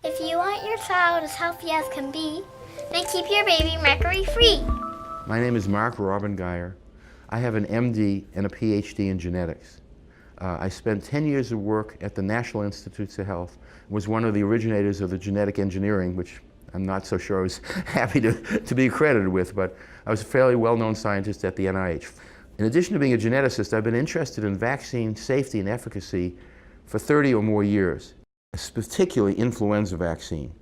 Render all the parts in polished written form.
If you want your child as healthy as can be, then keep your baby mercury free. My name is Mark Robin Geier. I have an MD and a PhD in genetics. I spent 10 years of work at the National Institutes of Health, was one of the originators of the genetic engineering, which I'm not so sure I was happy to be credited with, but I was a fairly well-known scientist at the NIH. In addition to being a geneticist, I've been interested in vaccine safety and efficacy for 30 or more years. Particularly influenza vaccine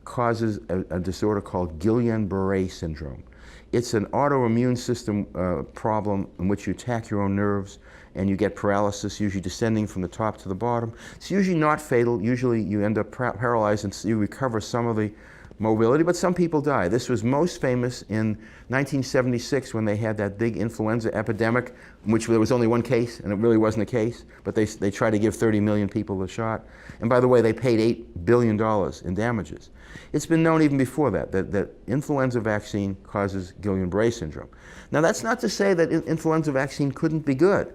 causes a disorder called Guillain-Barré Syndrome. It's an autoimmune system problem in which you attack your own nerves and you get paralysis, usually descending from the top to the bottom. It's usually not fatal. Usually you end up paralyzed and you recover some of the mobility, but some people die. This was most famous in 1976 when they had that big influenza epidemic in which there was only one case, and it really wasn't a case, but they tried to give 30 million people the shot. And by the way, they paid $8 billion in damages. It's been known even before that influenza vaccine causes Guillain-Barré syndrome. Now that's not to say that influenza vaccine couldn't be good.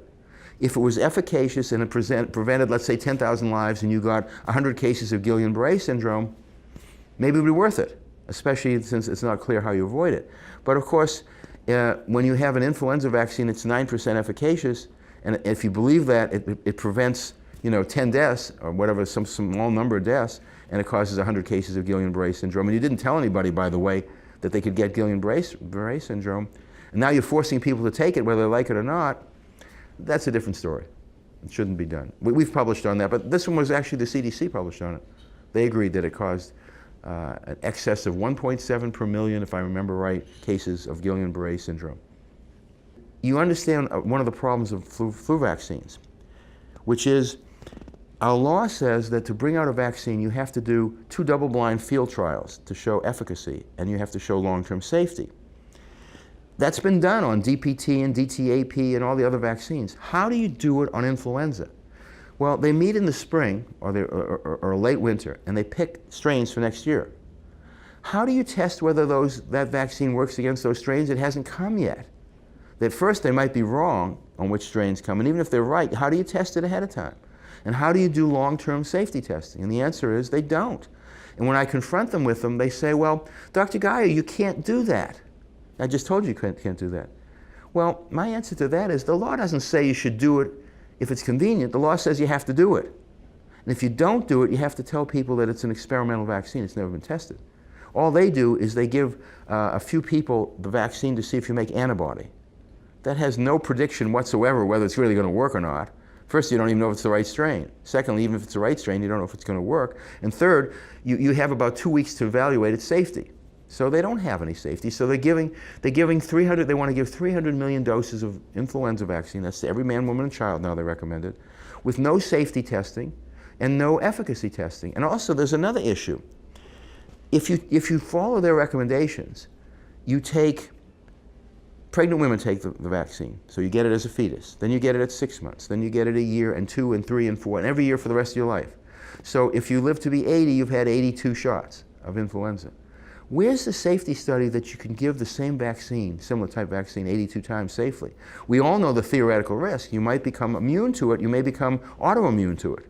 If it was efficacious and it prevented, let's say, 10,000 lives and you got 100 cases of Guillain-Barré syndrome, maybe it would be worth it, especially since it's not clear how you avoid it. But of course, when you have an influenza vaccine, it's 9% efficacious, and if you believe that, it prevents 10 deaths, or whatever, some small number of deaths, and it causes 100 cases of Guillain-Barré syndrome. And you didn't tell anybody, by the way, that they could get Guillain-Barré syndrome. And now you're forcing people to take it, whether they like it or not. That's a different story. It shouldn't be done. We've published on that, but this one was actually the CDC published on it. They agreed that it caused an excess of 1.7 per million, if I remember right, cases of Guillain-Barré syndrome. You understand one of the problems of flu vaccines, which is our law says that to bring out a vaccine, you have to do 2 double-blind field trials to show efficacy, and you have to show long-term safety. That's been done on DPT and DTaP and all the other vaccines. How do you do it on influenza? Well, they meet in the spring or late winter, and they pick strains for next year. How do you test whether that vaccine works against those strains? It hasn't come yet. At first, they might be wrong on which strains come, and even if they're right, how do you test it ahead of time? And how do you do long-term safety testing? And the answer is they don't. And when I confront them with them, they say, well, Dr. Geier, you can't do that. I just told you can't do that. Well, my answer to that is the law doesn't say you should do it if it's convenient. The law says you have to do it. And if you don't do it, you have to tell people that it's an experimental vaccine. It's never been tested. All they do is they give a few people the vaccine to see if you make antibody. That has no prediction whatsoever whether it's really going to work or not. First, you don't even know if it's the right strain. Secondly, even if it's the right strain, you don't know if it's going to work. And third, you have about 2 weeks to evaluate its safety. So they don't have any safety. So they want to give 300 million doses of influenza vaccine. That's to every man, woman, and child now, they recommend it, with no safety testing and no efficacy testing. And also, there's another issue. If you follow their recommendations, pregnant women take the vaccine. So you get it as a fetus. Then you get it at 6 months. Then you get it a year and 2 and 3 and 4 and every year for the rest of your life. So if you live to be 80, you've had 82 shots of influenza. Where's the safety study that you can give the same vaccine, similar type vaccine, 82 times safely? We all know the theoretical risk. You might become immune to it. You may become autoimmune to it.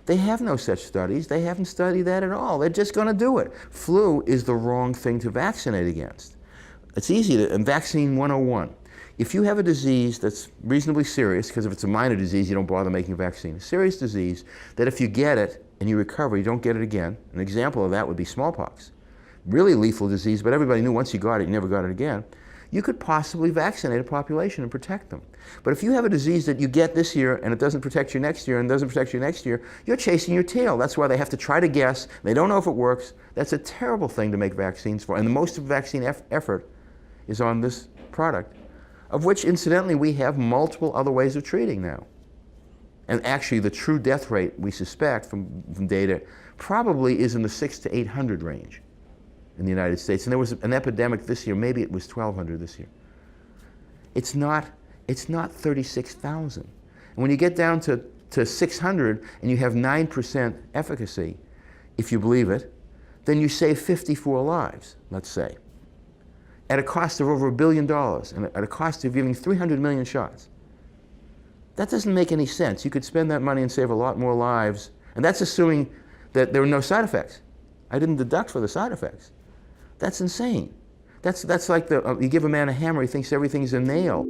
They have no such studies. They haven't studied that at all. They're just going to do it. Flu is the wrong thing to vaccinate against. It's easy to, in vaccine 101, if you have a disease that's reasonably serious, because if it's a minor disease, you don't bother making a vaccine. A serious disease that if you get it and you recover, you don't get it again. An example of that would be smallpox. Really lethal disease, but everybody knew once you got it, you never got it again. You could possibly vaccinate a population and protect them. But if you have a disease that you get this year and it doesn't protect you next year and doesn't protect you next year, you're chasing your tail. That's why they have to try to guess. They don't know if it works. That's a terrible thing to make vaccines for. And the most of vaccine effort is on this product, of which, incidentally, we have multiple other ways of treating now. And actually, the true death rate, we suspect from data, probably is in the 600 to 800 range in the United States. And there was an epidemic this year. Maybe it was 1,200 this year. It's not 36,000. And when you get down to 600 and you have 9% efficacy, if you believe it, then you save 54 lives, let's say, at a cost of over $1 billion and at a cost of giving 300 million shots. That doesn't make any sense. You could spend that money and save a lot more lives, and that's assuming that there are no side effects. I didn't deduct for the side effects. That's insane. That's like you give a man a hammer, he thinks everything's a nail.